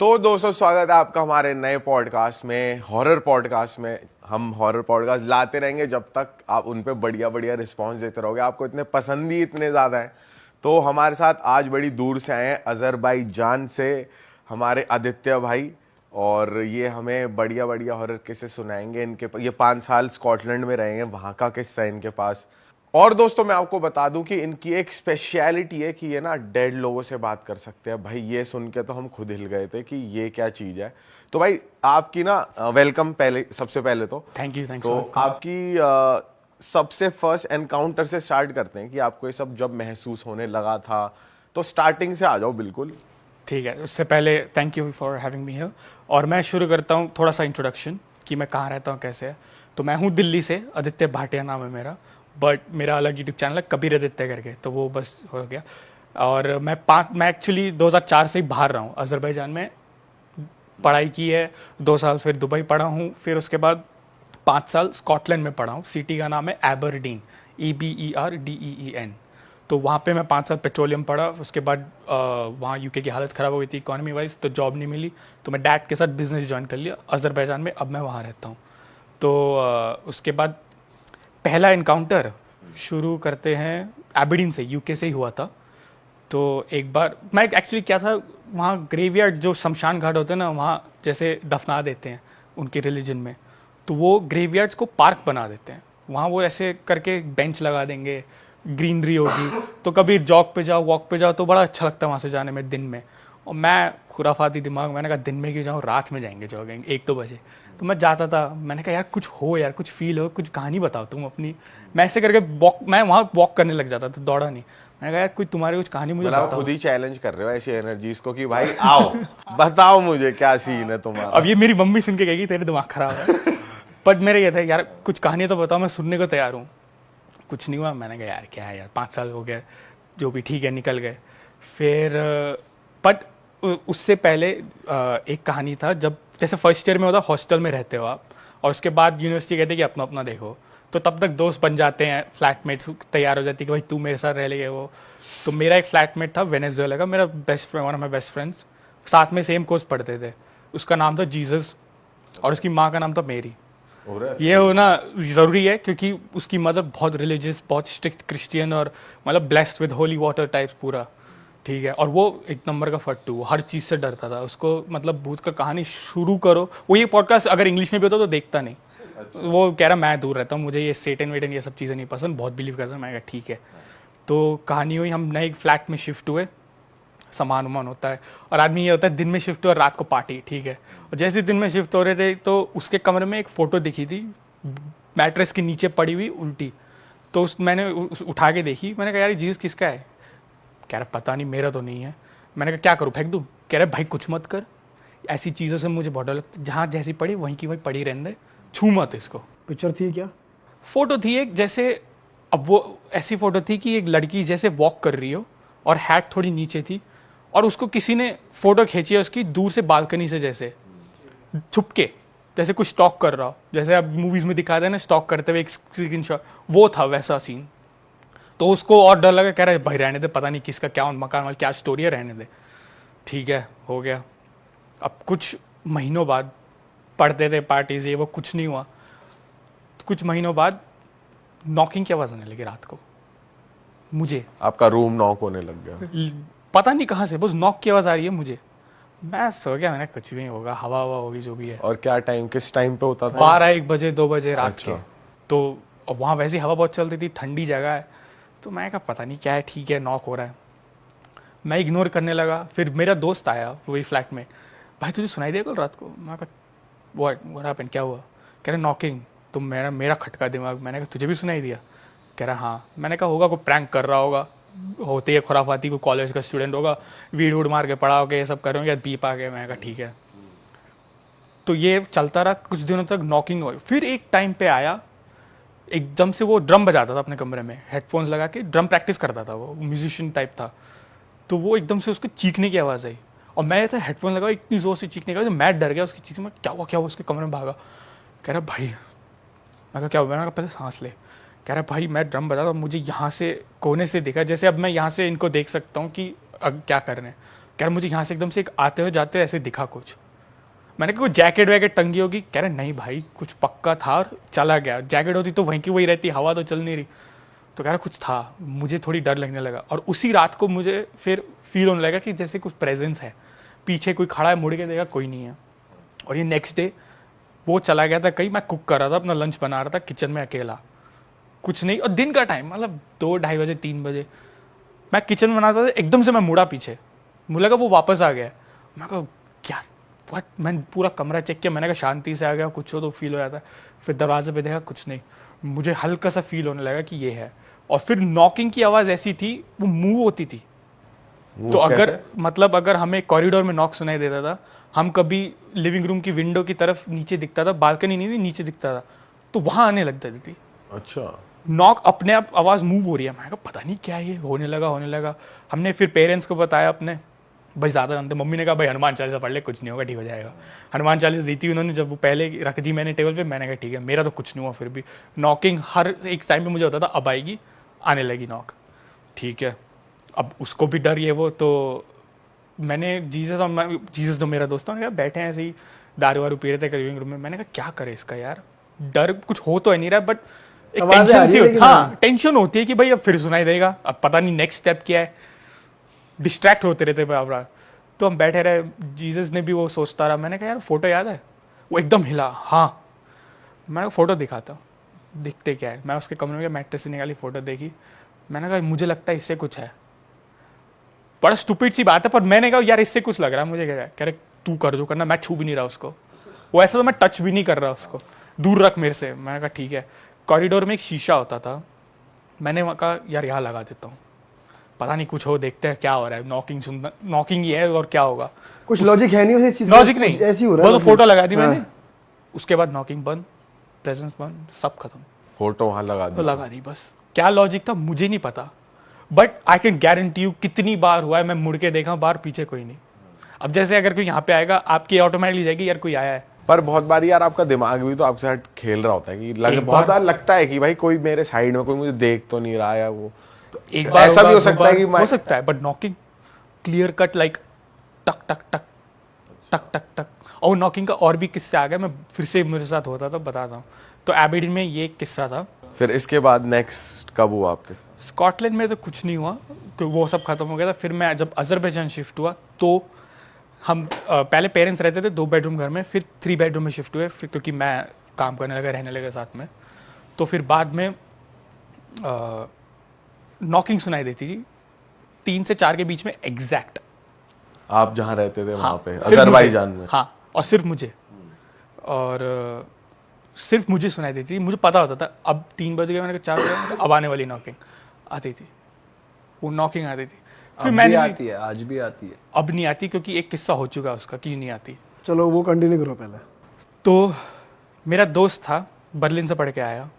तो दोस्तों स्वागत है आपका हमारे नए पॉडकास्ट में, हॉरर पॉडकास्ट में। हम हॉरर पॉडकास्ट लाते रहेंगे जब तक आप उन पे बढ़िया बढ़िया रिस्पांस देते रहोगे। आपको इतने पसंद ही इतने ज़्यादा हैं। तो हमारे साथ आज बड़ी दूर से आए हैं अजरबैजान से हमारे आदित्य भाई, और ये हमें बढ़िया बढ़िया हॉरर किस्से सुनाएंगे। ये 5 साल स्कॉटलैंड में रहेंगे, वहाँ का किस्सा इनके पास। और दोस्तों मैं आपको बता दूं कि इनकी एक स्पेशलिटी है कि ये ना डेड लोगों से बात कर सकते हैं। भाई ये सुन के तो हम खुद हिल गए थे कि ये क्या चीज है। तो भाई आपकी ना वेलकम, पहले सबसे पहले तो थैंक यू। तो आपकी सबसे फर्स्ट एनकाउंटर से स्टार्ट करते हैं कि आपको ये सब जब महसूस होने लगा था। तो स्टार्टिंग से आ जाओ बिल्कुल। ठीक है, उससे पहले thank you for having me here. और मैं शुरू करता हूँ थोड़ा सा इंट्रोडक्शन कि मैं कहाँ रहता हूँ, कैसे है। तो मैं हूँ दिल्ली से, आदित्य भाटिया नाम है मेरा, बट मेरा अलग यूट्यूब चैनल है कबीर आदित्य करके, तो वो बस हो गया। और मैं एक्चुअली 2004 से ही बाहर रहा हूँ, अजरबैजान में पढ़ाई की है 2 साल, फिर दुबई पढ़ा हूँ, फिर उसके बाद 5 साल स्कॉटलैंड में पढ़ा हूँ। सिटी का नाम है एबरडीन, EBERDEEN। तो वहाँ पे मैं 5 साल पेट्रोलियम पढ़ा। उसके बाद वहाँ यूके की हालत ख़राब हो गई थी इकोनॉमी वाइज, तो जॉब नहीं मिली, तो मैं डैड के साथ बिजनेस ज्वाइन कर लिया अजरबैजान में। अब मैं वहाँ रहता हूँ। तो उसके बाद पहला इनकाउंटर शुरू करते हैं एबरडीन से, यूके से ही हुआ था। तो एक बार मैं एक्चुअली क्या था, वहाँ ग्रेवयार्ड जो शमशान घाट होते हैं ना, वहाँ जैसे दफना देते हैं उनके रिलीजन में, तो वो ग्रेवयार्ड्स को पार्क बना देते हैं। वहाँ वो ऐसे करके बेंच लगा देंगे, ग्रीनरी होगी, तो कभी जॉग पे जाओ, वॉक पे जाओ, तो बड़ा अच्छा लगता है वहाँ से जाने में दिन में। और मैं खुराफाती दिमाग, मैंने कहा दिन में क्यों जाऊँ, रात में जाएंगे जॉगिंग 1-2 बजे। तो मैं जाता था, मैंने कहा यार कुछ हो, यार कुछ फील हो, कुछ कहानी बताओ तुम अपनी। मैं ऐसे करके मैं वहाँ वॉक करने लग जाता था, दौड़ा नहीं। मैंने कहा यार कोई तुम्हारी कुछ कहानी मुझे मतलब बताओ। खुद ही चैलेंज कर रहे हो ऐसी एनर्जीज को कि भाई आओ बताओ मुझे क्या सीन है तुम्हारा। अब ये मेरी मम्मी सुन के कहेगी तेरे दिमाग खराब है। बट मेरा ये था यार कुछ कहानी तो बताओ, मैं सुनने को तैयार हूँ। कुछ नहीं हुआ। मैंने कहा यार क्या है यार, 5 साल हो गए, जो भी ठीक है, निकल गए। फिर बट उससे पहले एक कहानी था, जब जैसे फर्स्ट ईयर में होता हॉस्टल में रहते हो आप, और उसके बाद यूनिवर्सिटी कहते हैं कि अपना अपना देखो, तो तब तक दोस्त बन जाते हैं, फ्लैटमेट्स तैयार हो जाती है कि भाई तू मेरे साथ रह लेगे वो। तो मेरा एक फ्लैटमेट था वेनेजुएला का, मेरा best friend, one of my best friends, साथ में सेम कोर्स पढ़ते थे। उसका नाम था जीसस और उसकी माँ का नाम था मेरी। ये होना ज़रूरी है क्योंकि उसकी मदर बहुत रिलीजियस, बहुत स्ट्रिक्ट क्रिश्चियन, और मतलब blessed with holy water types पूरा, ठीक है। और वो एक नंबर का फट्टू, वो हर चीज़ से डरता था। उसको मतलब भूत का कहानी शुरू करो, वो ये पॉडकास्ट अगर इंग्लिश में भी होता तो देखता नहीं। वो कह रहा मैं दूर रहता हूँ, मुझे ये सेटन वेटन ये सब चीज़ें नहीं पसंद, बहुत बिलीव करता हूँ। मैं कहा ठीक है। तो कहानी हुई, हम नए फ्लैट में शिफ्ट हुए, सामान वामान होता है, और आदमी ये होता है दिन में शिफ्ट हुआ, रात को पार्टी, ठीक है। और जैसे दिन में शिफ्ट हो रहे थे तो उसके कमरे में एक फ़ोटो दिखी थी मैट्रेस के नीचे पड़ी हुई उल्टी। तो मैंने उठा के देखी, मैंने कहा यार जीसस किसका है। कह रहा पता नहीं, मेरा तो नहीं है। मैंने कहा क्या करूँ, फेंक दूँ। कह रहा भाई कुछ मत कर, ऐसी चीज़ों से मुझे बहुत डर लगता है, जहाँ जैसी पड़ी वहीं की वहीं पड़ी रहने दे, छू मत इसको। पिक्चर थी क्या? फोटो थी एक, जैसे अब वो ऐसी फोटो थी कि एक लड़की जैसे वॉक कर रही हो और हैट थोड़ी नीचे थी, और उसको किसी ने फोटो खींची है उसकी दूर से, बालकनी से, जैसे छुप के, जैसे कुछ स्टॉक कर रहा हो, जैसे अब मूवीज में दिखाते हैं ना स्टॉक करते हुए एक स्क्रीन शॉट, वो था वैसा सीन। तो उसको और डर लगा, कह रहा है भाई रहने दे, पता नहीं किसका क्या मकान वाला क्या स्टोरी है, रहने दे। ठीक है, हो गया। अब कुछ महीनों बाद पढ़ते थे पार्टीज ये वो, कुछ नहीं हुआ। कुछ महीनों बाद नॉकिंग की आवाज़ आने लगी रात को मुझे। आपका रूम नॉक होने लग गया? पता नहीं कहाँ से, बस नॉक की आवाज़ आ रही है मुझे। मैं सो गया, मैंने कुछ भी नहीं होगा, हवा हवा होगी जो भी है। और क्या टाइम, किस टाइम पे होता था? 12-1 बजे 2 बजे रात अच्छा। के। तो वहाँ वैसी हवा बहुत चलती थी, ठंडी जगह है। तो मैं कहा पता नहीं क्या है, ठीक है नॉक हो रहा है। मैं इग्नोर करने लगा। फिर मेरा दोस्त आया वही फ्लैट में, भाई तुझे सुनाई दिया कल रात को? मैं कहा व्हाट हैपेंड, क्या हुआ? कह रहे नॉकिंग। तो मेरा खटका दिमाग, मैंने कहा तुझे भी सुनाई दिया? कह रहा हाँ। मैंने कहा होगा कोई प्रैंक कर रहा होगा, होती है खुराफाती, को कॉलेज का स्टूडेंट होगा, वीड वूड मार के पड़ा होगा, ये सब करोगे बीप आ गए। मैंने कहा ठीक है। तो ये चलता रहा कुछ दिनों तक, नॉकिंग हुई। फिर एक टाइम पे आया, एकदम से वो ड्रम बजाता था अपने कमरे में, हेडफोन्स लगा के ड्रम प्रैक्टिस करता था, वो म्यूजिशियन टाइप था। तो वो एकदम से उसको चीखने की आवाज़ आई, और मैं था हेडफोन लगा, इतनी जोर से चीखने का, मैं डर गया उसकी चीख में। क्या हुआ उसके कमरे में भागा। कह रहा भाई, मैं कहा क्या हुआ? मैंने कहा पहले सांस ले। कह रहा भाई मैं ड्रम बजा था, मुझे यहाँ से कोने से दिखा, जैसे अब मैं यहाँ से इनको देख सकता हूँ कि अब क्या कर रहे हैं। कह रहा मुझे यहाँ से एकदम से एक आते हुए जाते हुए ऐसे दिखा कुछ। मैंने कहा कोई जैकेट वैकेट टंगी होगी, कह रहे नहीं भाई कुछ पक्का था और चला गया, जैकेट होती तो वहीं की वही रहती, हवा तो चल नहीं रही। तो कह रहा कुछ था, मुझे थोड़ी डर लगने लगा और उसी रात को मुझे फिर फील होने लगा कि जैसे कुछ प्रेजेंस है, पीछे कोई खड़ा है, मुड़ के देखा कोई नहीं है। और ये नेक्स्ट डे वो चला गया था कहीं, मैं कुक कर रहा था, अपना लंच बना रहा था किचन में अकेला, कुछ नहीं, और दिन का टाइम मतलब 2-2:30 बजे 3 बजे मैं किचन में बनाता था, एकदम से मैं मुड़ा पीछे, मुझे लगा वो वापस आ गया। मैं कहा क्या व्हाट, मैंने पूरा कमरा चेक किया, मैंने कहा शांति से आ गया, कुछ हो तो फील हो जाता है। फिर दरवाजे पे देखा कुछ नहीं, मुझे हल्का सा फील होने लगा कि ये है। और फिर नॉकिंग की आवाज़ ऐसी थी, वो मूव होती थी। तो अगर मतलब अगर हमें कॉरिडोर में नॉक सुनाई देता था, हम कभी लिविंग रूम की विंडो की तरफ नीचे दिखता था, बालकनी नहीं थी नीचे दिखता था, तो वहां आने लग जाती थी। अच्छा, नॉक अपने आप आवाज़ मूव हो रही है। मैं कहा पता नहीं क्या ये होने लगा। हमने फिर पेरेंट्स को बताया अपने, भाई ज़्यादा जानते। मम्मी ने कहा भाई हनुमान चालीसा पढ़ ले, कुछ नहीं होगा, ठीक हो जाएगा। हनुमान चालीसा दी थी उन्होंने, जब वो पहले रख दी मैंने टेबल पे, मैंने कहा ठीक है, मेरा तो कुछ नहीं हुआ। फिर भी नॉकिंग हर एक टाइम पे मुझे होता था, अब आएगी, आने लगी नॉक, ठीक है। अब उसको भी डर ये वो, तो मैंने जीसस तो मेरा दोस्त था, उन्होंने कहा बैठे हैं ऐसे ही दारू वारू पी रहे थे लिविंग रूम में। मैंने कहा क्या करे इसका यार, डर कुछ हो तो नहीं रहा, बट एक टेंशन सी होती, हाँ टेंशन होती है कि भाई अब फिर सुनाई देगा, अब पता नहीं नेक्स्ट स्टेप क्या है, डिस्ट्रैक्ट होते रहते बराबर। तो हम बैठे रहे, जीसस ने भी वो सोचता रहा। मैंने कहा यार फोटो याद है, वो एकदम हिला, हाँ। मैं फोटो दिखाता हूँ, दिखते क्या है। मैं उसके कमरे में मैट्रेस से निकाली, फोटो देखी, मैंने कहा मुझे लगता है इससे कुछ है। बड़ा स्टूपिड सी बात है, पर मैंने कहा यार इससे कुछ लग रहा है मुझे। कह रहे तू कर जो करना, मैं छू भी नहीं रहा उसको, वो ऐसा तो मैं टच भी नहीं कर रहा उसको, दूर रख मेरे से। मैंने कहा ठीक है। कॉरिडोर में एक शीशा होता था, मैंने कहा यार यहाँ लगा देता हूँ, पता नहीं कुछ हो, देखते हैं क्या हो रहा है। नॉकिंग सुनना, नॉकिंग ही है और क्या होगा, कुछ लॉजिक है नहीं उस चीज, लॉजिक नहीं, ऐसी हो रहा है। वो तो फोटो लगा दी मैंने, उसके बाद नॉकिंग बंद, प्रेजेंस बंद, सब खत्म। फोटो वहां लगा तो लगा दी बस। क्या लॉजिक था मुझे नहीं पता, but I can guarantee you कितनी बार हुआ है मैं मुड़ के देखा, बाहर पीछे कोई नहीं। अब जैसे अगर कोई यहाँ पे आएगा, आपकी ऑटोमेटिकली जाएगी यार कोई आया है। पर बहुत बार यार आपका दिमाग भी तो आपके साथ खेल रहा होता है कि बहुत बार लगता है कि भाई कोई मेरे साइड में, कोई मुझे देख तो नहीं रहा है वो, तो एक बार ऐसा भी हो सकता है कि हो सकता है, but knocking clear cut like टक टक टक टक टक टक। और नॉकिंग का और भी किस्से आ गए, मैं फिर से मेरे साथ होता था, बताता हूँ। तो एबिडीन में ये किस्सा था। फिर इसके बाद नेक्स्ट कब हुआ आपके? स्कॉटलैंड में तो कुछ नहीं हुआ क्योंकि वो सब खत्म हो गया था। फिर मैं जब अजरबैजान शिफ्ट हुआ, तो हम पहले पेरेंट्स रहते थे 2 बेडरूम घर में, फिर 3 बेडरूम में शिफ्ट हुए, फिर क्योंकि मैं काम करने लगा, रहने लगा साथ में। तो फिर बाद में नॉकिंग सुनाई देती थी 3 से 4 के बीच में एग्जैक्ट। आप जहाँ रहते थे वहाँ पे सिर्फ अजरबैजान में? हाँ, और सिर्फ मुझे, और सिर्फ मुझे सुनाई देती थी। मुझे पता होता था अब 3 बज गए, मैंने कहा 4 बजे अब आने वाली नॉकिंग आती थी, वो नॉकिंग आती थी। फिर मैंने आती है, आज भी आती है। अब नहीं आती क्योंकि एक किस्सा हो चुका है उसका, क्यों नहीं आती। चलो वो कंटिन्यू करो पहले। तो मेरा दोस्त था, बर्लिन से पढ़ के आया,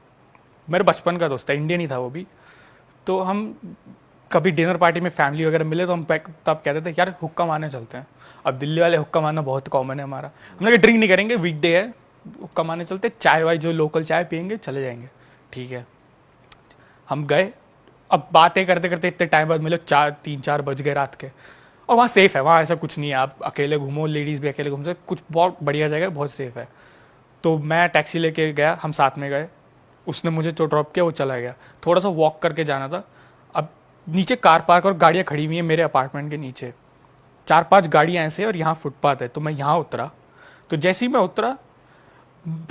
मेरे बचपन का दोस्त था, इंडियन ही था वो भी। तो हम कभी डिनर पार्टी में फैमिली वगैरह मिले तो हम तब कहते थे यार हुक्का मारने चलते हैं। अब दिल्ली वाले हुक्का मारना बहुत कॉमन है हमारा, हम लोग ड्रिंक नहीं करेंगे, वीकडे है, हुक्का मारने चलते, चाय वाय जो लोकल चाय पियेंगे, चले जाएंगे, ठीक है। हम गए, अब बातें करते करते इतने टाइम बाद मिले, 3-4 बज गए रात के। और वहाँ सेफ़ है, वहाँ ऐसा कुछ नहीं है, आप अकेले घूमो, लेडीज़ भी अकेले घूम सकते, कुछ बहुत बढ़िया जगह है, बहुत सेफ़ है। तो मैं टैक्सी लेके गया, हम साथ में गए, उसने मुझे जो ड्रॉप किया वो चला गया। थोड़ा सा वॉक करके जाना था। अब नीचे कार पार्क और गाड़ियाँ खड़ी हुई हैं मेरे अपार्टमेंट के नीचे, 4-5 गाड़ियाँ ऐसे, और यहाँ फुटपाथ है। तो मैं यहाँ उतरा, तो जैसे ही मैं उतरा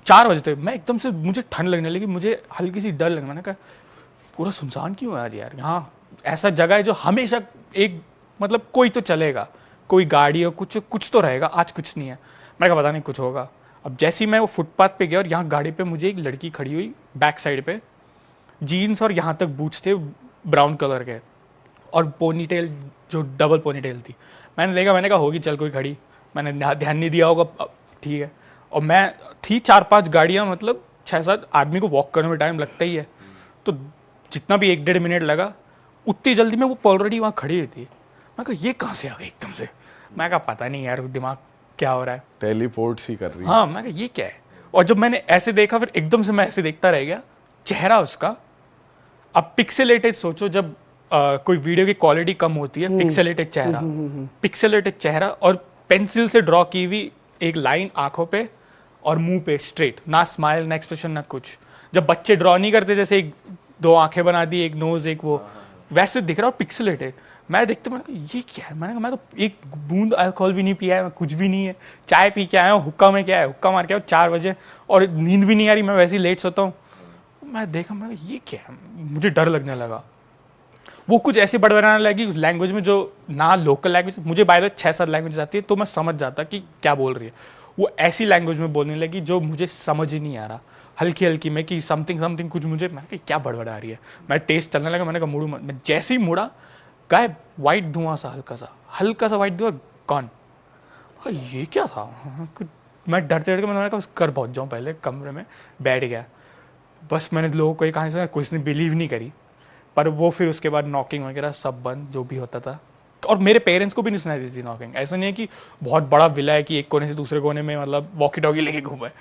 4 बजे थे, मैं एकदम से, मुझे ठंड लगने लगी, मुझे हल्की सी डर लगने, मैंने कहा पूरा सुनसान क्यों है आज यार, यहाँ ऐसा जगह है जो हमेशा एक मतलब कोई तो चलेगा, कोई गाड़ी हो, कुछ तो रहेगा, आज कुछ नहीं है। मैंने कहा पता नहीं कुछ होगा। अब जैसे ही मैं वो फुटपाथ पे गया और यहाँ गाड़ी पे मुझे एक लड़की खड़ी हुई बैक साइड पे, जीन्स और यहाँ तक बूट्स थे ब्राउन कलर के, और पोनीटेल जो डबल पोनीटेल थी। मैंने देखा, मैंने कहा होगी चल कोई खड़ी, मैंने ध्यान नहीं दिया होगा, ठीक है। और मैं थी 4-5 गाड़ियाँ, मतलब 6-7 आदमी को वॉक करने में टाइम लगता ही है, तो जितना भी 1-1.5 मिनट लगा, उतनी जल्दी में वो ऑलरेडी वहाँ खड़ी हुई थी। मैं कहा ये कहाँ से आ गई एकदम से, मैं कहा पता नहीं यार दिमाग क्या हो रहा है, टेलीपोर्ट सी कर रही है। हाँ, मैं कहा ये क्या है। और जब मैंने ऐसे देखा, फिर एकदम से मैं ऐसे देखता रह गया, चेहरा उसका, अब पिक्सेलेटेड सोचो, जब कोई वीडियो की क्वालिटी कम होती है, पिक्सेलेटेड चेहरा और पेंसिल से ड्रॉ की हुई एक लाइन आंखों पे और मुंह पे स्ट्रेट, ना स्माइल ना एक्सप्रेशन ना कुछ। जब बच्चे ड्रॉ नहीं करते जैसे एक दो आंखें बना दी, एक नोज, एक वो, वैसे दिख रहा और पिक्सेलेटेड। मैं देखते मैंने कहा ये क्या है, मैंने कहा मैं तो एक बूंद अल्कोहल भी नहीं पिया है, कुछ भी नहीं है, चाय पी के आया हूँ, हुक्का में क्या है, हुक्का मार के आया 4 बजे और नींद भी नहीं आ रही, मैं वैसे ही लेट सोता हूँ। मैं देखा, मैं ये क्या है, मुझे डर लगने लगा। वो कुछ ऐसे बड़बड़ाने लगी उस लैंग्वेज में जो ना लोकल लैंग्वेज, मुझे बाय द 6-7 लैंग्वेज आती है तो मैं समझ जाता कि क्या बोल रही है। वो ऐसी लैंग्वेज में बोलने लगी जो मुझे समझ ही नहीं आ रहा, हल्की हल्की में कि समथिंग कुछ, मुझे मैं क्या बड़बड़ा रही है। मैं तेज चलने लगा, मैंने कहा मुड़ू मत। मैं जैसे ही मुड़ा, गायब, वाइट धुआं सा, हल्का सा वाइट धुआं, कौन, ये क्या था। मैं डरते डरते मैंने कहा घर पहुंच जाऊँ, पहले कमरे में बैठ गया। बस मैंने लोगों को ये कहानी सुना, किसी ने बिलीव नहीं करी, पर वो फिर उसके बाद नॉकिंग वगैरह सब बंद जो भी होता था। और मेरे पेरेंट्स को भी नहीं सुनाई देती थी नॉकिंग। ऐसा नहीं है कि बहुत बड़ा विला है कि एक कोने से दूसरे कोने में मतलब वॉकी टॉकी लेके घूमा है।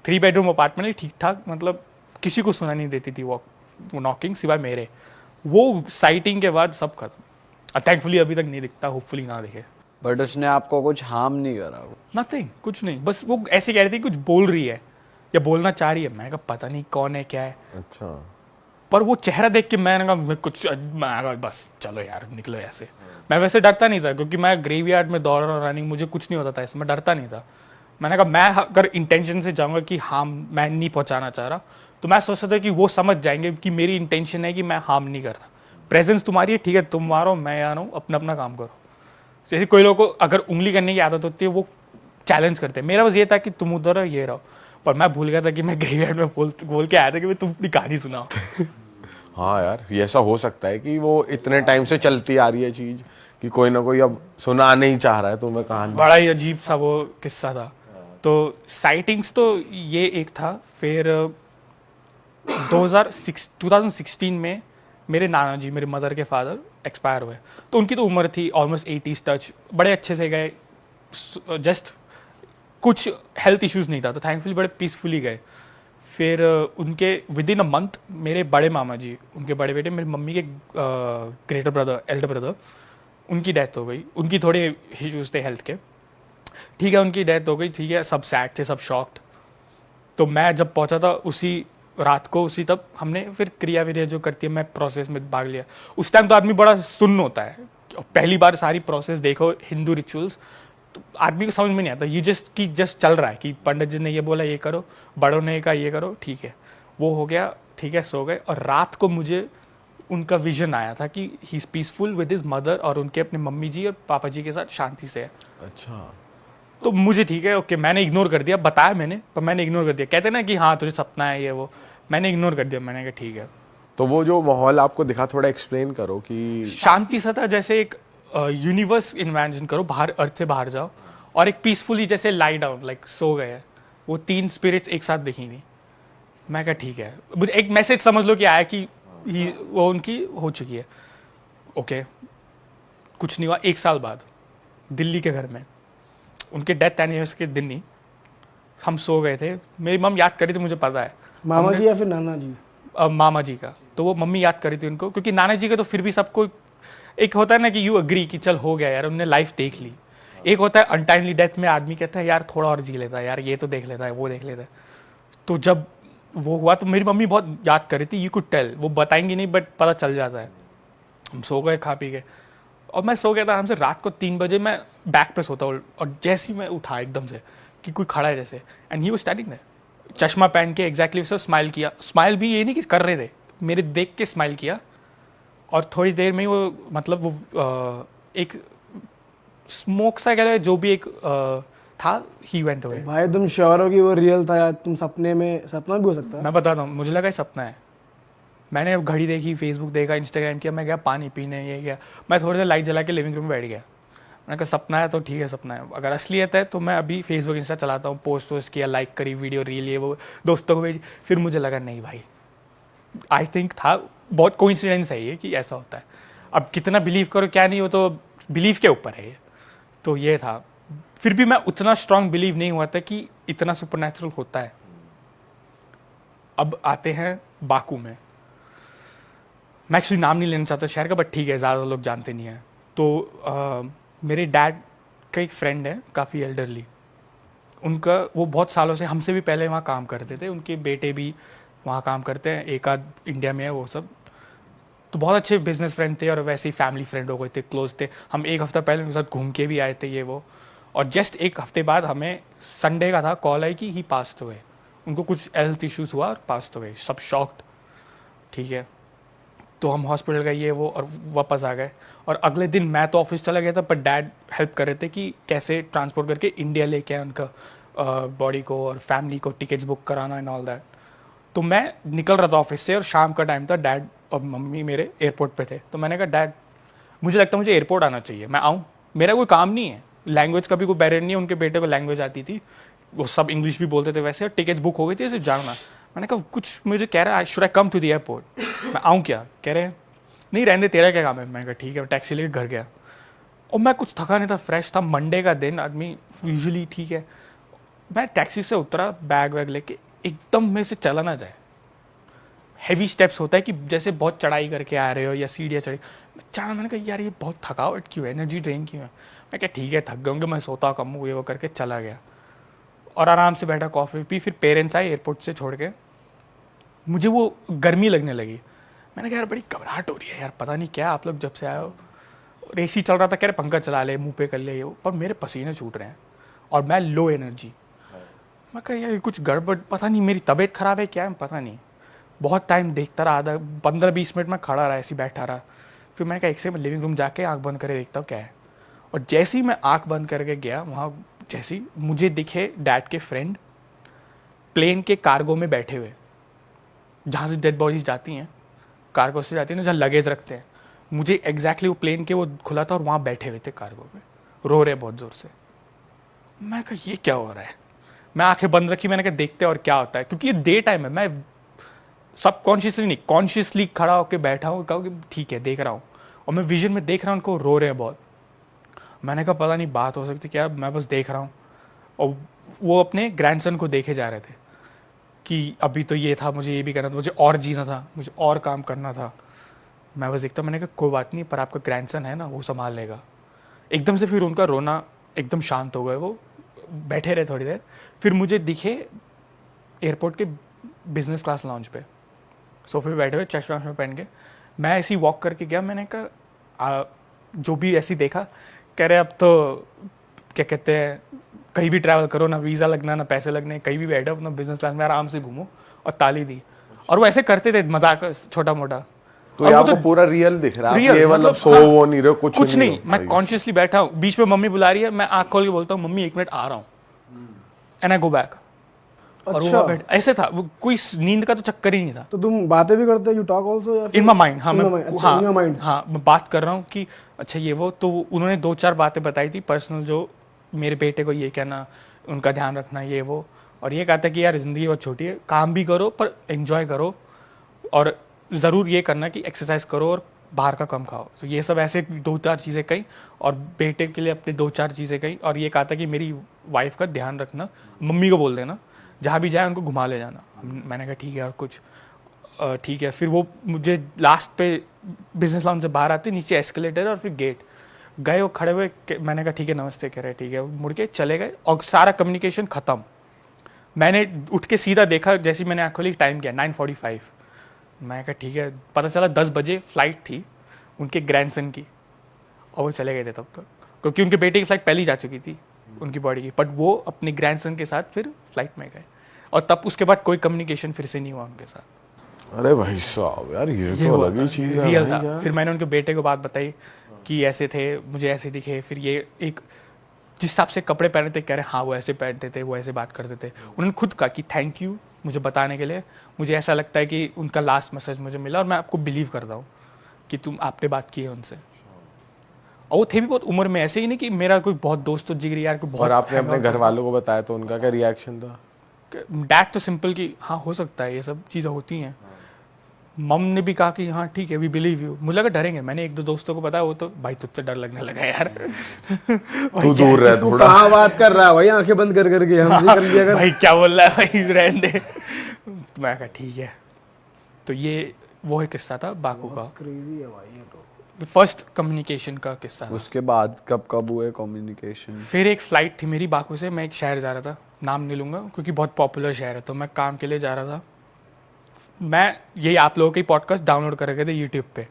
3 बेडरूम अपार्टमेंट है, ठीक ठाक, मतलब किसी को सुनाई नहीं देती थी वो नॉकिंग सिवाय मेरे। वो साइटिंग के बाद सब खत्म। थैंकफुली अभी तक नहीं दिखता, होपफुली ना दिखे। बट उसने आपको कुछ हार्म नहीं करा? नथिंग, कुछ नहीं, बस वो ऐसे कह रही थी कुछ बोल रही है या बोलना चाह रही है। मैंने कहा पता नहीं कौन है क्या है। अच्छा। पर वो चेहरा देख के मैंने कहा मैं कहा बस चलो यार निकलो ऐसे। मैं वैसे डरता नहीं था क्योंकि मैं ग्रेवयार्ड में दौड़ रहा, रनिंग, मुझे कुछ नहीं होता था, इसमें डरता नहीं था। मैंने कहा मैं अगर इंटेंशन से जाऊंगा कि हार्म मैं नहीं पहुंचाना चाह रहा, तो मैं सोचता था कि वो समझ जाएंगे कि मेरी इंटेंशन है कि मैं हार्म नहीं कर रहा। प्रेजेंस तुम्हारी है, ठीक है, तुम मारो, मैं आ रहा हूँ, अपना अपना काम करो। जैसे कोई लोगों को अगर उंगली करने की आदत होती है, वो चैलेंज करते हैं। मेरा बस ये था कि तुम उधर हो, ये रहो। पर मैं भूल गया था कि मैं ग्रेवयार्ड में बोल के आया था कि मैं तुम अपनी कहानी सुनाओ। हाँ यार, ये ऐसा हो सकता है कि वो इतने टाइम से चलती आ रही है चीज कि कोई ना कोई अब सुना नहीं चाह रहा है तुम्हें कहानी। बड़ा ही अजीब सा वो किस्सा था। तो साइटिंग्स तो ये एक था। फिर 2016 में मेरे नाना जी, मेरे मदर के फादर एक्सपायर हुए। तो उनकी तो उम्र थी ऑलमोस्ट 80s टच, बड़े अच्छे से गए, जस्ट कुछ हेल्थ इश्यूज नहीं था, तो थैंकफुली बड़े पीसफुली गए। फिर उनके विद इन अ मंथ मेरे बड़े मामा जी, उनके बड़े बेटे, मेरी मम्मी के ग्रेटर ब्रदर, एल्डर ब्रदर, उनकी डेथ हो गई। उनकी थोड़े इश्यूज थे हेल्थ के, ठीक है, उनकी डेथ हो गई, ठीक है, सब सैड थे, सब शॉक्ड। तो मैं जब पहुंचा था उसी रात को, उसी तब हमने फिर क्रिया विरिया जो करती है, मैं प्रोसेस में भाग लिया। उस टाइम तो आदमी बड़ा सुन्न होता है, पहली बार सारी प्रोसेस देखो, हिंदू रिचुअल्स, तो आदमी को समझ में नहीं आता। ये जस्ट चल रहा है कि पंडित जी ने ये बोला ये करो, बड़ों ने कहा ये करो, ठीक है, वो हो गया, ठीक है, सो गए। और रात को मुझे उनका विजन आया था कि he is peaceful with his mother और उनके अपने मम्मी जी और पापा जी के साथ शांति से है। अच्छा। तो मुझे ठीक है, ओके, मैंने इग्नोर कर दिया, बताया मैंने, पर मैंने इग्नोर कर दिया। कहते ना कि हाँ तुझे सपना है ये वो, मैंने इग्नोर कर दिया। मैंने कहा ठीक है। तो वो जो माहौल आपको दिखा, थोड़ा एक्सप्लेन करो कि। शांति सा था, जैसे एक यूनिवर्स इमेजिन करो, बाहर, अर्थ से बाहर जाओ और एक पीसफुली जैसे लाई डाउन, लाइक सो गए। वो 3 स्पिरिट्स एक साथ दिखी थी। मैं कहा ठीक है, मुझे एक मैसेज समझ लो कि आया कि वो उनकी हो चुकी है। ओके, कुछ नहीं हुआ। 1 साल बाद दिल्ली के घर में, उनके डेथ एनिवर्सरी के दिन ही हम सो गए थे। मेरी मम याद करी थी, मुझे पता है। मामा जी या फिर नाना जी? मामा जी का। तो वो मम्मी याद करी थी उनको, क्योंकि नाना जी का तो फिर भी सबको एक होता है ना कि यू अग्री कि चल हो गया यार, उन्होंने लाइफ देख ली। एक होता है अनटाइमली डेथ में आदमी कहता है यार थोड़ा और जी लेता है, यार ये तो देख लेता है, वो देख लेता है। तो जब वो हुआ तो मेरी मम्मी बहुत याद कर रही थी, यू कुड टेल, वो बताएंगी नहीं बट पता चल जाता है। हम सो गए खा पी के, और मैं सो गया था हमसे। रात को 3 बजे मैं बैक पे सोता हूँ, और जैसे ही मैं उठा एकदम से कि कोई खड़ा है जैसे, and he was standing there, चश्मा पहन के एग्जैक्टली उससे स्माइल किया। स्माइल भी ये नहीं कि कर रहे थे, मेरे देख के स्माइल किया। और थोड़ी देर में ही वो मतलब वो एक स्मोक सा कह रहे जो भी एक था, ही वेंट अवे। भाई तुम श्योर हो कि वो रियल था या तुम सपने में? सपना भी हो सकता है। मैं बताता हूँ, मुझे लगा ये सपना है। मैंने घड़ी देखी, फेसबुक देखा, इंस्टाग्राम किया, मैं गया पानी पीने, ये गया। मैं थोड़ी देर लाइट जला के लिविंग रूम में बैठ गया। मैंने कहा सपना है तो ठीक है, सपना है। अगर असलियत है तो मैं अभी फेसबुक इंस्टा चलाता हूँ, पोस्ट वोस्ट किया, लाइक करी, वीडियो रील ये वो दोस्तों को भेजी। फिर मुझे लगा नहीं भाई, आई थिंक था, बहुत कोइंसिडेंस है ये कि ऐसा होता है। अब कितना बिलीव करो क्या नहीं, वो तो बिलीव के ऊपर है ये। तो ये था। फिर भी मैं उतना स्ट्रांग बिलीव नहीं हुआ था कि इतना सुपरनैचुरल होता है। अब आते हैं बाकू में। मैं एक्चुअली नाम नहीं लेना चाहता शहर का, बट ठीक है, ज़्यादा लोग जानते नहीं हैं। तो मेरे डैड का एक फ्रेंड है, काफ़ी एल्डरली, उनका वो बहुत सालों से हमसे भी पहले वहाँ काम करते थे, उनके बेटे भी वहाँ काम करते हैं, एक आध इंडिया में है वो सब। तो बहुत अच्छे बिजनेस फ्रेंड थे और वैसे ही फैमिली फ्रेंड हो गए थे, क्लोज थे। हम एक हफ्ता पहले उनके साथ घूम के भी आए थे ये वो। और जस्ट एक हफ्ते बाद हमें संडे का था, कॉल आई कि ही पास्ट हुए, उनको कुछ हेल्थ इश्यूज हुआ और पास्ट हुए। सब शॉक्ड, ठीक है। तो हम हॉस्पिटल गए ये वो और वापस आ गए। और अगले दिन मैं तो ऑफिस चला गया था, पर डैड हेल्प कर रहे थे कि कैसे ट्रांसपोर्ट करके इंडिया लेके आए उनका बॉडी को और फैमिली को, टिकट्स बुक कराना एंड ऑल दैट। तो मैं निकल रहा था ऑफिस से और शाम का टाइम था, डैड और मम्मी मेरे एयरपोर्ट पे थे। तो मैंने कहा डैड मुझे लगता है मुझे एयरपोर्ट आना चाहिए, मैं आऊँ, मेरा कोई काम नहीं है, लैंग्वेज का भी कोई बैरियर नहीं है, उनके बेटे को लैंग्वेज आती थी, वो सब इंग्लिश भी बोलते थे वैसे, टिकट्स बुक हो गई थी, सिर्फ जाना। मैंने कहा कुछ मुझे कह रहा है should I come to the airport, मैं आऊँ क्या? कह रहे हैं नहीं रहने, तेरा क्या काम है? मैंने कहा ठीक है, टैक्सी लेकर घर गया। और मैं कुछ थका नहीं था, फ्रेश था, मंडे का दिन, आदमी यूजुअली ठीक है। मैं टैक्सी से उतरा, बैग वैग लेके, एकदम में से चला ना जाए, हैवी स्टेप्स होता है कि जैसे बहुत चढ़ाई करके आ रहे हो या सीढ़ियाँ चढ़ी। मैंने कहा यार ये बहुत थकावट क्यों है, एनर्जी ड्रेन क्यों है? मैं क्या ठीक है थक गए होंगे, मैं सोता कम हूँ, ये वो करके चला गया और आराम से बैठा, कॉफ़ी पी। फिर पेरेंट्स आए एयरपोर्ट से छोड़ के, मुझे वो गर्मी लगने लगी। मैंने कहा यार बड़ी घबराहट हो रही है यार, पता नहीं क्या, आप लोग जब से आए हो। और एसी चल रहा था, कह रहे पंखा चला ले, मुंह पे कर ले, ये पर मेरे पसीने छूट रहे हैं और मैं लो एनर्जी। मैं कहा यार कुछ गड़बड़, पता नहीं मेरी तबीयत ख़राब है क्या है, पता नहीं। बहुत टाइम देखता रहा, आधा 15-20 मिनट में खड़ा रहा, ऐसे बैठा रहा। फिर मैंने कहा एक से मैं लिविंग रूम जाके आँख बंद करके देखता हूँ क्या है। और जैसे ही मैं आँख बंद करके गया वहाँ, जैसे ही मुझे दिखे डैड के फ्रेंड प्लेन के कार्गो में बैठे हुए, जहाँ से डेड बॉडीज जाती हैं, कार्गो से जाती है ना, जहाँ लगेज रखते हैं। मुझे एग्जैक्टली वो प्लेन के वो खुला था और वहाँ बैठे हुए थे कार्गो पे, रो रहे बहुत ज़ोर से। मैं कहा ये क्या हो रहा है? मैं आंखें बंद रखी, मैंने कहा देखते और क्या होता है, क्योंकि ये डे टाइम है। मैं सबकॉन्शियसली नहीं, कॉन्शियसली खड़ा होकर बैठा हूँ, कहा कि ठीक है देख रहा हूँ, और मैं विजन में देख रहा हूँ उनको रो रहे हैं बहुत। मैंने कहा पता नहीं बात हो सकती क्या, मैं बस देख रहा हूँ। और वो अपने ग्रैंडसन को देखे जा रहे थे कि अभी तो ये था, मुझे ये भी करना था, मुझे और जीना था, मुझे और काम करना था। मैं बस देखता, मैंने कहा कोई बात नहीं, पर आपका ग्रैंडसन है ना, वो संभाल लेगा। एकदम से फिर उनका रोना एकदम शांत हो गए, वो बैठे रहे थोड़ी देर। फिर मुझे दिखे एयरपोर्ट के बिजनेस क्लास लाउंज पे सोफे पे बैठे हुए, चेस्ट में पहन के। मैं ऐसे ही वॉक करके गया, मैंने कहा जो भी ऐसी देखा, कह रहे अब तो क्या कहते हैं कहीं भी ट्रैवल करो, ना वीज़ा लगना ना पैसे लगने, कहीं भी बैठो अपना बिजनेस क्लास में आराम से घूमो, और ताली दी। और वो ऐसे करते थे मजाक छोटा मोटा। तो ये आपको पूरा रियल दिख रहा है, ये मतलब सो वो नहीं रहे, कुछ नहीं। मैं कॉन्शियसली बैठा हूँ, बीच में मम्मी बुला रही है, मैं आँख खोल के बोलता हूँ मम्मी 1 मिनट आ रहा हूँ, एंड आई गो बैक। और वो बैठ ऐसे था, वो कोई नींद का तो चक्कर ही नहीं था। तो तुम बातें भी करते हो, यू टॉक आल्सो, या इन माय माइंड? हाँ मैं मैं बात कर रहा हूँ कि अच्छा ये वो। तो उन्होंने 2-4 बातें बताई थी पर्सनल, जो मेरे बेटे को ये कहना, उनका ध्यान रखना, ये वो। और ये कहता कि यार ज़िंदगी बहुत छोटी है, काम भी करो पर एंजॉय करो, और ज़रूर ये करना कि एक्सरसाइज करो और बाहर का कम खाओ। तो ये सब ऐसे 2-4 चीज़ें कही, और बेटे के लिए अपने 2-4 चीज़ें कही। और ये कहा था कि मेरी वाइफ का ध्यान रखना, मम्मी को बोल देना जहाँ भी जाए उनको घुमा ले जाना। मैंने कहा ठीक है, और कुछ ठीक है। फिर वो मुझे लास्ट पे बिजनेस लाउंज से बाहर आते, नीचे एस्केलेटर और फिर गेट गए, वो खड़े हुए। मैंने कहा ठीक है नमस्ते, कह रहे ठीक है, मुड़ के चले गए और सारा कम्युनिकेशन ख़त्म। मैंने उठ के सीधा देखा, जैसे मैंने आँख खोली टाइम किया 9:45। मैं कहा ठीक है, पता चला 10 बजे फ्लाइट थी उनके ग्रैंडसन की, और वो चले गए थे तब तक, क्योंकि उनके बेटे की फ्लाइट पहले ही जा चुकी थी उनकी बॉडी की, बट वो अपने ग्रैंडसन के साथ फिर फ्लाइट में गए, और तब उसके बाद कोई कम्युनिकेशन फिर से नहीं हुआ उनके साथ। अरे भाई साहब यार, ये तो अलग ही चीज है, रियल था। फिर मैंने उनके बेटे को बात बताई कि ऐसे थे, मुझे ऐसे दिखे। फिर ये एक जिस हिसाब से कपड़े पहने थे, कह रहे हाँ वो ऐसे पहनते थे, वो ऐसे बात करते थे। उन्होंने खुद कहा कि थैंक यू मुझे बताने के लिए, मुझे ऐसा लगता है कि उनका लास्ट मैसेज मुझे मिला, और मैं आपको बिलीव करता हूँ कि आपने बात की है उनसे। और वो थे भी बहुत उम्र में, ऐसे ही नहीं कि मेरा कोई बहुत दोस्त तो जिगरी यार कोई बहुत। और आपने अपने घर वालों को बताया तो उनका क्या रिएक्शन था? डैड तो सिंपल कि हाँ हो सकता है, ये सब चीज़ें होती हैं। मम ने भी कहा कि हाँ ठीक है वी बिलीव यू। मुझे लगा डरेंगे, मैंने 1-2 दोस्तों को बताया, वो तो भाई तुझसे डर लगने लगा यार। तू दूर रह थोड़ा। कहाँ बात कर रहा है भाई, आंखें बंद कर करके हमसे कर लिया कर। भाई क्या बोल रहा है भाई, रहने दे। मैं कहा ठीक है। तो ये वो एक किस्सा था बाकू का, क्रेजी है भाई ये तो। फर्स्ट कम्युनिकेशन का किस्सा था। उसके बाद कब कब हुए कम्युनिकेशन? फिर एक फ़्लाइट थी मेरी बाकू से, मैं एक शहर जा रहा था, नाम नहीं लूँगा क्योंकि बहुत पॉपुलर शहर है, तो मैं काम के लिए जा रहा था। मैं यही आप लोगों के पॉडकास्ट डाउनलोड कर रखे थे यूट्यूब पे,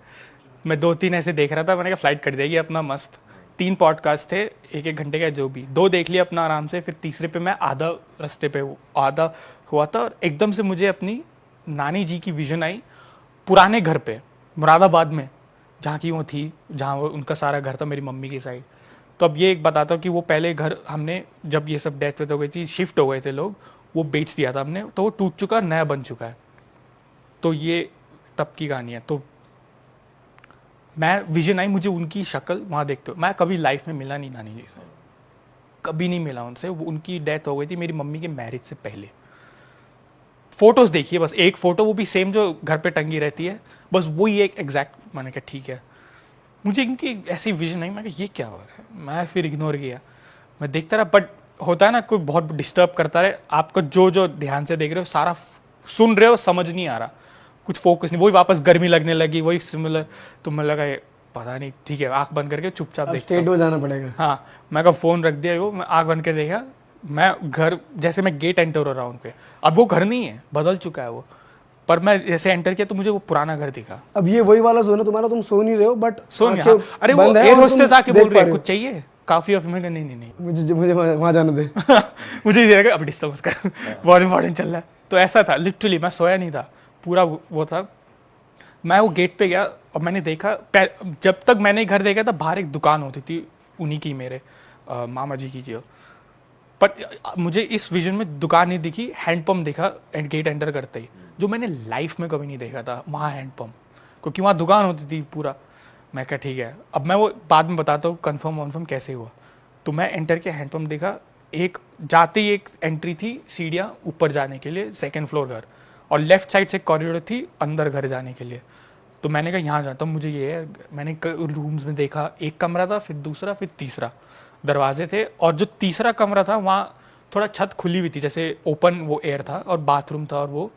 मैं 2-3 ऐसे देख रहा था, मैंने कहा फ्लाइट कट जाएगी अपना मस्त। 3 पॉडकास्ट थे 1-1 घंटे का जो भी, 2 देख लिया अपना आराम से। फिर तीसरे पे मैं आधा रास्ते पे आधा हुआ था और एकदम से मुझे अपनी नानी जी की विजन आई पुराने घर पे मुरादाबाद में, जहाँ की वो थी, जहाँ वो उनका सारा घर था मेरी मम्मी की साइड। तो अब ये एक बताता हूँ कि वो पहले घर हमने, जब ये सब डेथ हो गई थी, शिफ्ट हो गए थे लोग, वो बेच दिया था हमने, तो वो टूट चुका, नया बन चुका है। तो ये तब की कहानी है। तो मैं विजन आई मुझे उनकी शक्ल वहाँ देखते हो। मैं कभी लाइफ में मिला नहीं नानी जी से, कभी नहीं मिला उनसे। वो उनकी डेथ हो गई थी मेरी मम्मी के मैरिज से पहले। फोटोज देखिए बस, एक फोटो वो भी सेम जो घर पे टंगी रहती है, बस वही एक एग्जैक्ट। मैंने कहा ठीक है, मुझे इनकी ऐसी विजन आई, मैं कहा ये क्या हो रहा है। मैं फिर इग्नोर किया, मैं देखता रहा। बट होता है ना, कोई बहुत डिस्टर्ब करता रहे आपको, जो जो ध्यान से देख रहे हो सारा सुन रहे हो, समझ नहीं आ रहा, कुछ फोकस नहीं। वही वापस गर्मी लगने लगी, वही सिमिलर। तो मैं लगा ये पता नहीं, ठीक है, आंख बंद करके चुपचाप अब देखता स्टेट हूँ। में जाना पड़ेगा। हाँ, मैं कहा फ़ोन रख दिया, वो मैं आंख बंद के देखा। मैं घर, जैसे मैं गेट एंटर हो रहा हूँ उन पे, अब वो घर नहीं है, बदल चुका है वो। पर मैं जैसे एंटर किया तो मुझे वो पुराना घर दिखा। अब ये वही वाला जोन है तुम्हारा, तुम सो नहीं रहे हो बट सोन, हाँ। अरे वो एयर होस्टेस आके बोल रहे हैं कुछ चाहिए, काफी ऑफ। मैंने नहीं नहीं नहीं मुझे मुझे वहाँ जाने दे। मुझे ये लगा अब डिस्टर्ब मत कर, बहुत इंपॉर्टेंट चल रहा है। तो ऐसा था लिटरली, मैं सोया नहीं था पूरा, वो था। मैं वो गेट पे गया और मैंने देखा, जब तक मैंने घर देखा था बाहर एक दुकान होती थी उन्हीं की, मेरे मामा जी की जो। पर मुझे इस विजन में दुकान नहीं दिखी, हैंडपम्प दिखा एंड गेट एंटर करते ही, जो मैंने लाइफ में कभी नहीं देखा था वहाँ हैंडपम्प, क्योंकि वहाँ दुकान होती थी पूरा। मैं कहा ठीक है, अब मैं वो बाद में बताता हूँ कन्फर्म वन्फर्म कैसे हुआ। तो मैं एंटर किया, हैंडपम्प देखा, एक जाते ही एक एंट्री थी, सीढ़ियाँ ऊपर जाने के लिए, 2nd फ्लोर घर, और लेफ्ट साइड से कॉरिडोर थी अंदर घर जाने के लिए। तो मैंने कहा यहाँ जाता हूँ, मुझे ये है। मैंने रूम्स में देखा, एक कमरा था, फिर दूसरा, फिर तीसरा, दरवाजे थे। और जो तीसरा कमरा था वहाँ थोड़ा छत खुली हुई थी, जैसे ओपन वो एयर था, और बाथरूम था, और वो,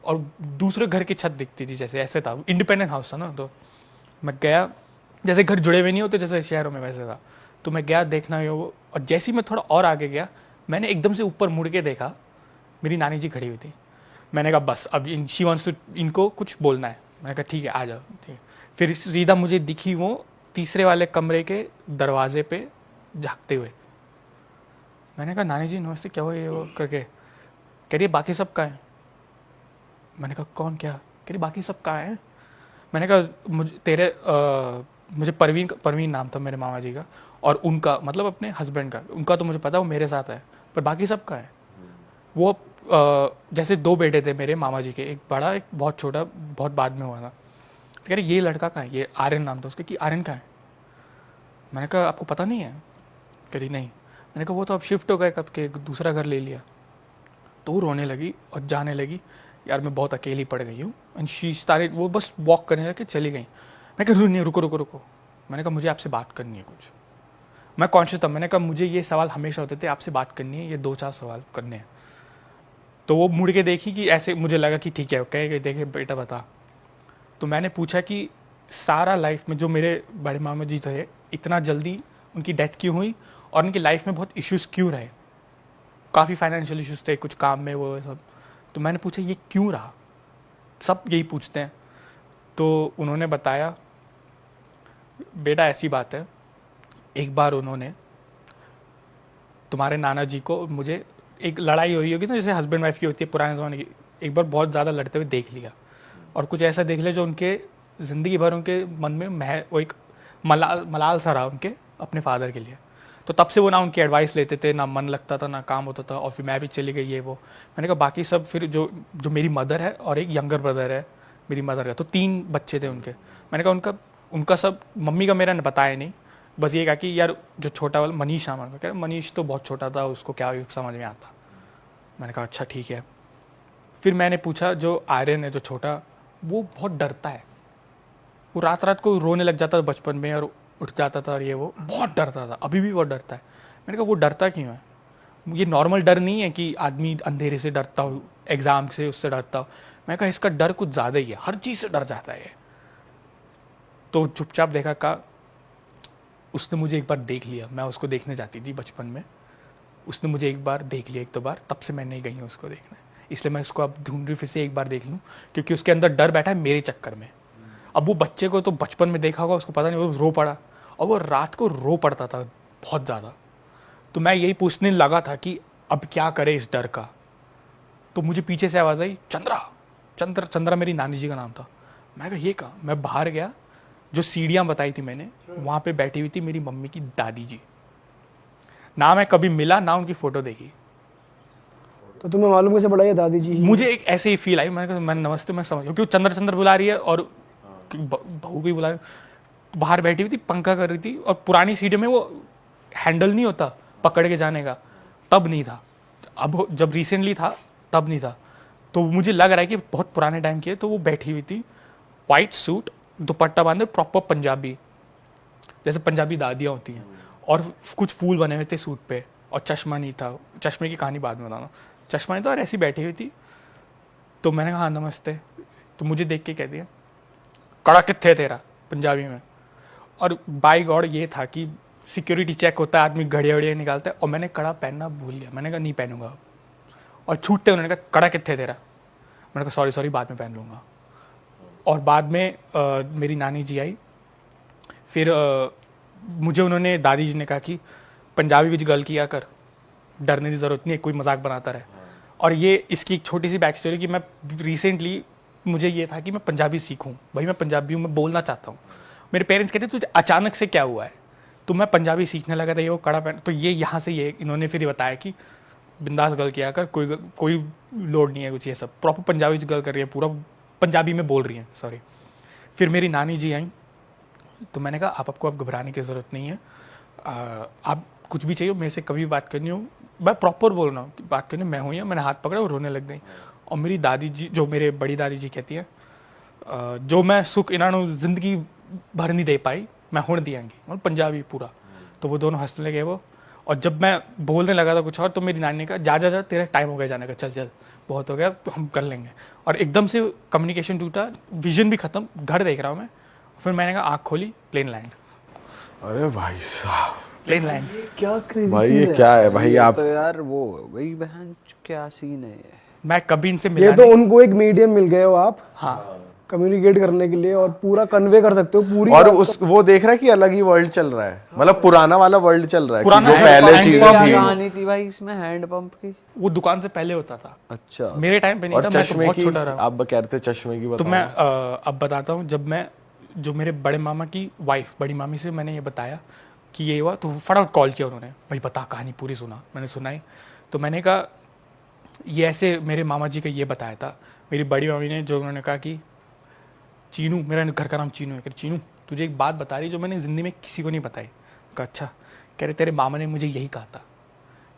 और दूसरे घर की छत दिखती थी, जैसे ऐसे था, इंडिपेंडेंट हाउस था ना। तो मैं गया, जैसे घर जुड़े हुए नहीं होते जैसे शहरों में, वैसे था। तो मैं गया देखना ये वो, और जैसे ही मैं थोड़ा और आगे गया, मैंने एकदम से ऊपर मुड़ के देखा, मेरी नानी जी खड़ी हुई थी। मैंने कहा बस अब शी वांट्स टू, इनको कुछ बोलना है। मैंने कहा ठीक है आ जाओ, ठीक है। फिर सीधा मुझे दिखी वो तीसरे वाले कमरे के दरवाजे पे झाँकते हुए। मैंने कहा नानी जी नमस्ते, क्या हो ये वो करके। कह रही है बाकी सब कहाँ है। मैंने कहा कौन, क्या। कह रही बाकी सब कहाँ है। मैंने कहा मुझे परवीन नाम था मेरे मामा जी का, और उनका मतलब अपने हस्बैंड का, उनका तो मुझे पता वो मेरे साथ है, पर बाकी सब कहाँ है। वो जैसे 2 बेटे थे मेरे मामा जी के, एक बड़ा एक बहुत छोटा, बहुत बाद में हुआ था। तो कह रहे ये लड़का कहाँ है, ये आर्यन नाम था उसका, कि आर्यन कहाँ है। मैंने कहा आपको पता नहीं है। कह रही नहीं। मैंने कहा वो तो अब शिफ्ट हो गए कब के, दूसरा घर ले लिया। तो वो रोने लगी और जाने लगी, यार मैं बहुत अकेली पड़ गई हूँ। एंड शी स्टार्टेड, वो बस वॉक करने लगे, चली गई। मैंने कहा नहीं, रुको रुको रुको। मैंने कहा मुझे आपसे बात करनी है कुछ। मैं कॉन्शियस था, मैंने कहा मुझे ये सवाल हमेशा होते थे, आपसे बात करनी है, ये 2-4 सवाल करने हैं। तो वो मुड़ के देखी कि ऐसे, मुझे लगा कि ठीक है, कहे देखे बेटा बता। तो मैंने पूछा कि सारा लाइफ में जो मेरे बड़े मामा जी थे, इतना जल्दी उनकी डेथ क्यों हुई, और उनकी लाइफ में बहुत इश्यूज क्यों रहे। काफ़ी फाइनेंशियल इश्यूज थे, कुछ काम में वो सब। तो मैंने पूछा ये क्यों रहा, सब यही पूछते हैं। तो उन्होंने बताया बेटा ऐसी बात है, एक बार उन्होंने तुम्हारे नाना जी को, मुझे एक लड़ाई हुई होगी ना जैसे हस्बैंड वाइफ की होती है पुराने ज़माने की, एक बार बहुत ज़्यादा लड़ते हुए देख लिया, और कुछ ऐसा देख लिया जो उनके ज़िंदगी भर उनके मन में वो एक मलाल सा रहा उनके अपने फादर के लिए। तो तब से वो ना उनकी एडवाइस लेते थे, ना मन लगता था, ना काम होता था, और फिर मैं भी चली गई ये वो। मैंने कहा बाकी सब, फिर जो मेरी मदर है और एक यंगर ब्रदर है मेरी मदर का, तो 3 बच्चे थे उनके। मैंने कहा उनका सब, मम्मी का मेरा ने बताया नहीं, बस ये कहा कि यार जो छोटा वाला मनीष नाम का, कह रहा मनीष तो बहुत छोटा था, उसको क्या समझ में आता। मैंने कहा अच्छा ठीक है। फिर मैंने पूछा जो आर्यन है जो छोटा, वो बहुत डरता है, वो रात रात को रोने लग जाता था बचपन में, और उठ जाता था, और ये वो बहुत डरता था, अभी भी बहुत डरता है। मैंने कहा वो डरता क्यों है, ये नॉर्मल डर नहीं है कि आदमी अंधेरे से डरता हो, एग्ज़ाम से उससे डरता हो। मैं कहा इसका डर कुछ ज़्यादा ही है, हर चीज़ से डर जाता है ये। तो चुपचाप देखा, कहा उसने मुझे एक बार देख लिया, मैं उसको देखने जाती थी बचपन में, उसने मुझे एक बार देख लिया, एक दो बार, तब से मैं नहीं गई हूँ उसको देखने। इसलिए मैं उसको अब ढूंढ रही फिर से एक बार देख लूँ, क्योंकि उसके अंदर डर बैठा है मेरे चक्कर में। अब वो बच्चे को तो बचपन में देखा होगा, उसको पता नहीं, वो रो पड़ा, और वो रात को रो पड़ता था बहुत ज़्यादा। तो मैं यही पूछने लगा था कि अब क्या करे इस डर का। तो मुझे पीछे से आवाज़ आई, चंद्रा मेरी नानी जी का नाम था। मैं कहा ये कहा, मैं बाहर गया, जो सीढ़ियाँ बताई थी मैंने, वहाँ पे बैठी हुई थी मेरी मम्मी की दादी जी। ना मैं कभी मिला, ना उनकी फ़ोटो देखी। तो तुम्हें मालूम कैसे पड़ा ये दादी जी ही मुझे एक ऐसे ही फील आई, मैंने कहा मैं नमस्ते, मैं समझ, क्योंकि चंद्र बुला रही है और बहू भी बुला रही है। बाहर बैठी हुई थी, पंखा कर रही थी, और पुरानी सीढ़ी में वो हैंडल नहीं होता पकड़ के जाने का, तब नहीं था। अब जब रिसेंटली था तब नहीं था। तो मुझे लग रहा है कि बहुत पुराने टाइम की है। तो वो बैठी हुई थी, वाइट सूट, दुपट्टा बांधे, प्रॉपर पंजाबी, जैसे पंजाबी दादियाँ होती हैं, और कुछ फूल बने हुए थे सूट पे, और चश्मा नहीं था। चश्मे की कहानी बाद में बताना। चश्मा नहीं था, और ऐसी बैठी हुई थी। तो मैंने कहा हाँ नमस्ते। तो मुझे देख के कह दिया, कड़ा कित्थे तेरा, पंजाबी में। और बाय गॉड ये था कि सिक्योरिटी चेक होता है, आदमी घड़िया वड़िया निकालता है, और मैंने कड़ा पहनना भूल गया। मैंने कहा नहीं पहनूंगा। और छूटते उन्होंने कहा कड़ा कित्थे तेरा। मैंने कहा सॉरी बाद में पहन लूँगा। और बाद में मेरी नानी जी आई, फिर मुझे उन्होंने, दादी जी ने कहा कि पंजाबी विच गल किया कर, डरने की ज़रूरत नहीं है, कोई मजाक बनाता रहे। और ये इसकी एक छोटी सी बैक स्टोरी कि मैं रिसेंटली, मुझे ये था कि मैं पंजाबी सीखूं, भाई मैं पंजाबी हूँ, मैं बोलना चाहता हूँ। मेरे पेरेंट्स कहते तुझे अचानक से क्या हुआ है, तो मैं पंजाबी सीखने लगा था, ये वो कड़ा पहन। तो ये यहाँ से ये इन्होंने फिर बताया कि बिंदास गल किया कर, कोई लोड नहीं है कुछ, ये सब प्रॉपर पंजाबी गल कर रही है, पूरा पंजाबी में बोल रही है, सॉरी। फिर मेरी नानी जी आई, तो मैंने कहा आपको अब घबराने की ज़रूरत नहीं है, आप कुछ भी चाहिए मेरे से कभी बात करनी हो, मैं प्रॉपर बोल रहा हूँ कि बात करनी, मैं हूँ यहाँ। मैंने हाथ पकड़ा और रोने लग गई। और मेरी दादी जी, जो मेरे बड़ी दादी जी कहती है, जो मैं सुख इन्होंने जिंदगी भर नहीं दे पाई, मैं हुण दियांगी, मतलब पंजाबी पूरा। तो वो दोनों हंसने लगे वो। और जब मैं बोलने लगा था कुछ और, तो मेरी नानी ने कहा जा तेरा टाइम हो गया जाने का, चल बहुत हो गया, तो हम कर लेंगे। और एकदम से कम्युनिकेशन टूटा, विजन भी खत्म, घर देख रहा हूँ मैं। फिर मैंने कहा आँख खोली, प्लेन लैंड। अरे भाई साहब, प्लेन लैंड। क्या क्रेजी भाई चीज ये है। क्या है भाई आप। तो यार वो वही बहन क्या सीन है ये। मैं कभी इनसे ये मिला तो नहीं। उनको एक मीडियम मिल गए हो आप, हाँ, कम्युनिकेट करने के लिए, और पूरा कन्वे कर सकते हो पूरी और बात उस वो देख रहा है कि अलग ही वर्ल्ड चल रहा है, मतलब पुराना वाला वर्ल्ड चल रहा है, कि पुराना जो है, पहले हैंड चीजें पंप थी। है। कहानी थी भाई इसमें हैंड पंप की। वो दुकान से पहले होता था, अच्छा मेरे टाइम पे नहीं और था, मैं तो चश्मे बहुत की, छोटा रहा। आप कह रहे थे चश्मे की, तो बताओ। मैं अब बताता हूँ। जब मैं, जो मेरे बड़े मामा की वाइफ, बड़ी मामी से मैंने ये बताया कि ये हुआ, तो फटाफट कॉल किया उन्होंने, भाई बता कहानी पूरी सुना। मैंने सुनाई, तो मैंने कहा ये ऐसे मेरे मामा जी का ये बताया था। मेरी बड़ी मामी ने, जो उन्होंने कहा कि चीनू, मेरा घर का नाम चीनू है, कि चीनू तुझे एक बात बता रही जो मैंने ज़िंदगी में किसी को नहीं बताई। कहा अच्छा। कह रहे तेरे मामा ने मुझे यही कहा था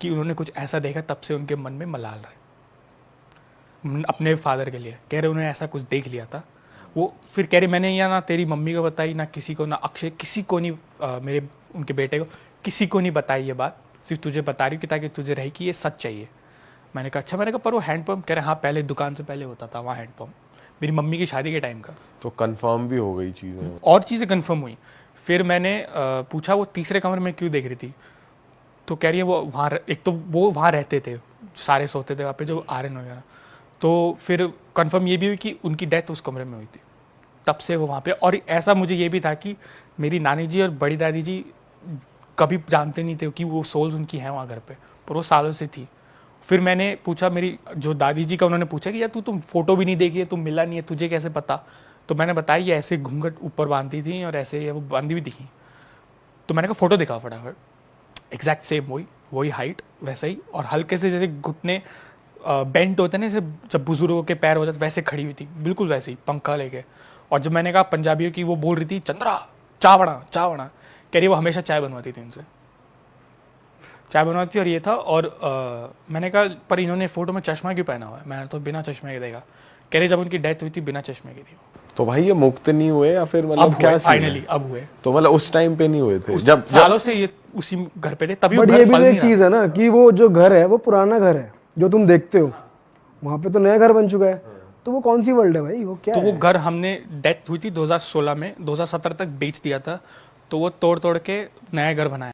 कि उन्होंने कुछ ऐसा देखा, तब से उनके मन में मलाल रहे अपने फादर के लिए। कह रहे उन्होंने ऐसा कुछ देख लिया था वो। फिर कह रहे मैंने या ना तेरी मम्मी को बताई, ना किसी को, ना अक्षय, किसी को नहीं, मेरे उनके बेटे को, किसी को नहीं बताई ये बात, सिर्फ तुझे बता रही हूँ कि ताकि तुझे रहे कि ये सच चाहिए। मैंने कहा अच्छा। मैंने कहा पर वो हैंडपम्प, कह रहे हाँ पहले दुकान से पहले होता था वहाँ हैंडपम्प, मेरी मम्मी की शादी के टाइम का। तो कंफर्म भी हो गई चीजें। और चीज़ें कंफर्म हुई। फिर मैंने पूछा वो तीसरे कमरे में क्यों देख रही थी, तो कह रही है वो वहाँ, एक तो वो वहाँ रहते थे, सारे सोते थे वहाँ पे, जो आर्यन वगैरह। तो फिर कंफर्म ये भी हुई कि उनकी डेथ उस कमरे में हुई थी, तब से वो वहाँ पे। और ऐसा मुझे ये भी था कि मेरी नानी जी और बड़ी दादी जी कभी जानते नहीं थे कि वो सोल्स उनकी हैं वहाँ घर पे, पर वो सालों से थी। फिर मैंने पूछा मेरी जो दादी जी का, उन्होंने पूछा कि यार तुम फोटो भी नहीं देखी है, तुम मिला नहीं है, तुझे कैसे पता। तो मैंने बताया ये ऐसे घूंघट ऊपर बांधती थी और ऐसे वो बांधी हुई दिखी। तो मैंने कहा फोटो दिखाओ फटाफट। एग्जैक्ट सेम वही हाइट वैसा ही, और हल्के से जैसे घुटने बेंट होते हैं ना, जैसे जब बुजुर्गों के पैर हो जाते वैसे खड़ी हुई थी, बिल्कुल वैसे ही पंखा लेके। और जब मैंने कहा पंजाबियों की, वो बोल रही थी चंद्रा चाय बना, कह रही वो हमेशा चाय बनवाती थी उनसे, चाय बनवाती। और ये था। और मैंने कहा पर इन्होंने फोटो में चश्मा क्यों पहना हुआ है, मैंने तो बिना चश्मे के देखा। कह रही जब उनकी डेथ हुई थी बिना चश्मे की थी। तो भाई ये मुक्त नहीं हुए या फिर अब मतलब क्या हुए, सीन है? फाइनली अब हुए। तो मतलब उस टाइम पे नहीं हुए थे, जब सालों से ये उसी घर पे थे, तभी वो बट घर ये भी फल तो नहीं एक रहा। चीज है ना कि वो जो घर है वो पुराना घर है जो तुम देखते हो, वहाँ पे तो नया घर बन चुका है। तो वो कौन सी वर्ल्ड है भाई, वो क्या तो है? वो घर हमने, डेथ हुई थी 2016 में, 2017 तक बेच दिया था, तो वो तोड़ तोड़ के नया घर बनाया।